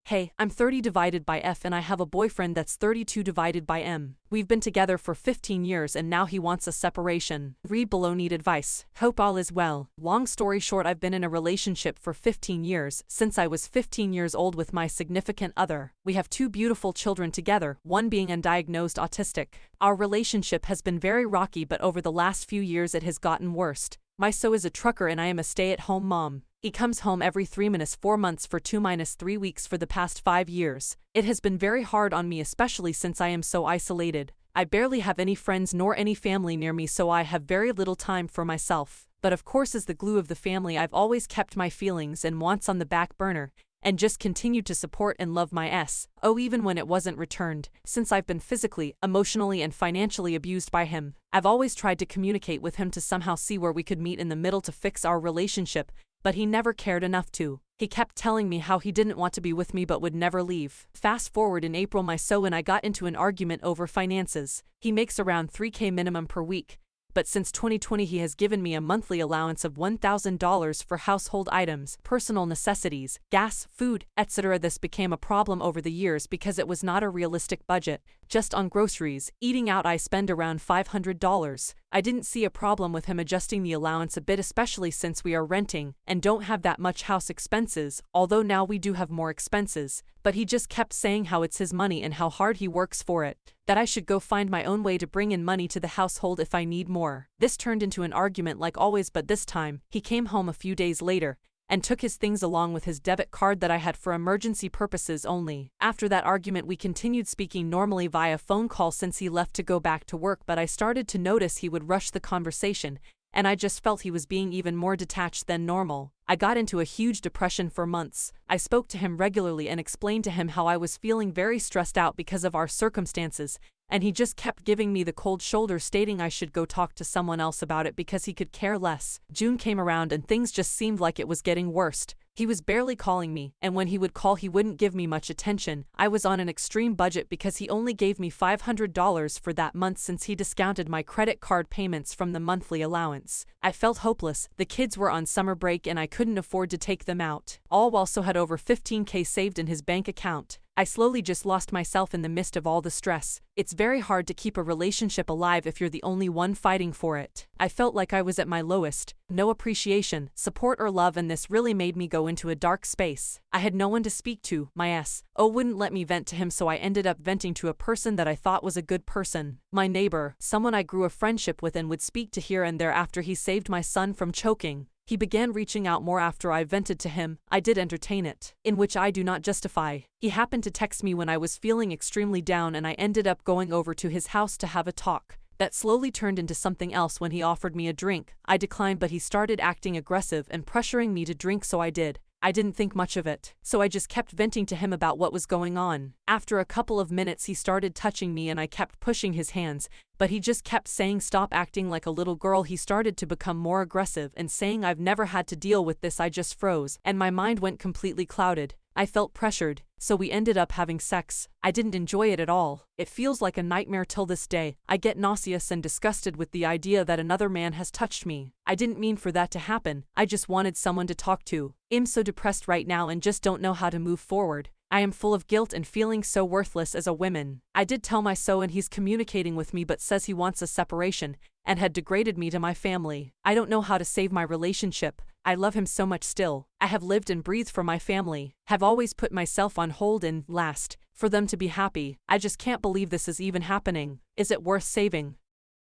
Hey, I'm 30 divided by F and I have a boyfriend that's 32 divided by M. We've been together for 15 years and now he wants a separation. Read below, need advice. Hope all is well. Long story short, I've been in a relationship for 15 years, since I was 15 years old with my significant other. We have 2 beautiful children together, one being undiagnosed autistic. Our relationship has been very rocky, but over the last few years it has gotten worse. My so is a trucker and I am a stay-at-home mom. He comes home every 3-4 months for 2-3 weeks for the past 5 years. It has been very hard on me, especially since I am so isolated. I barely have any friends nor any family near me, so I have very little time for myself. But of course, as the glue of the family, I've always kept my feelings and wants on the back burner, and just continued to support and love my even when it wasn't returned, since I've been physically, emotionally and financially abused by him. I've always tried to communicate with him to somehow see where we could meet in the middle to fix our relationship, but he never cared enough to. He kept telling me how he didn't want to be with me but would never leave. Fast forward, in April, my so and I got into an argument over finances. He makes around $3,000 minimum per week, but since 2020 he has given me a monthly allowance of $1,000 for household items, personal necessities, gas, food, etc. This became a problem over the years because it was not a realistic budget. Just on groceries, eating out, I spend around $500. I didn't see a problem with him adjusting the allowance a bit, especially since we are renting and don't have that much house expenses, although now we do have more expenses. But he just kept saying how it's his money and how hard he works for it, that I should go find my own way to bring in money to the household if I need more. This turned into an argument like always, but this time, he came home a few days later and took his things along with his debit card that I had for emergency purposes only. After that argument, we continued speaking normally via phone call since he left to go back to work, but I started to notice he would rush the conversation, and I just felt he was being even more detached than normal. I got into a huge depression for months. I spoke to him regularly and explained to him how I was feeling very stressed out because of our circumstances, and he just kept giving me the cold shoulder, stating I should go talk to someone else about it because he could care less. June came around and things just seemed like it was getting worse. He was barely calling me, and when he would call he wouldn't give me much attention. I was on an extreme budget because he only gave me $500 for that month since he discounted my credit card payments from the monthly allowance. I felt hopeless. The kids were on summer break and I couldn't afford to take them out, all while so had over $15,000 saved in his bank account. I slowly just lost myself in the midst of all the stress. It's very hard to keep a relationship alive if you're the only one fighting for it. I felt like I was at my lowest. No appreciation, support or love, and this really made me go into a dark space. I had no one to speak to. My wouldn't let me vent to him, so I ended up venting to a person that I thought was a good person. My neighbor, someone I grew a friendship with and would speak to here and there after he saved my son from choking. He began reaching out more after I vented to him. I did entertain it, in which I do not justify. He happened to text me when I was feeling extremely down and I ended up going over to his house to have a talk. That slowly turned into something else when he offered me a drink. I declined, but he started acting aggressive and pressuring me to drink, so I did. I didn't think much of it, so I just kept venting to him about what was going on. After a couple of minutes he started touching me and I kept pushing his hands, but he just kept saying stop acting like a little girl. He started to become more aggressive and saying I've never had to deal with this. I just froze and my mind went completely clouded. I felt pressured, so we ended up having sex. I didn't enjoy it at all. It feels like a nightmare till this day. I get nauseous and disgusted with the idea that another man has touched me. I didn't mean for that to happen. I just wanted someone to talk to. I'm so depressed right now and just don't know how to move forward. I am full of guilt and feeling so worthless as a woman. I did tell my so and he's communicating with me but says he wants a separation and had degraded me to my family. I don't know how to save my relationship. I love him so much still. I have lived and breathed for my family, have always put myself on hold and last, for them to be happy. I just can't believe this is even happening. Is it worth saving?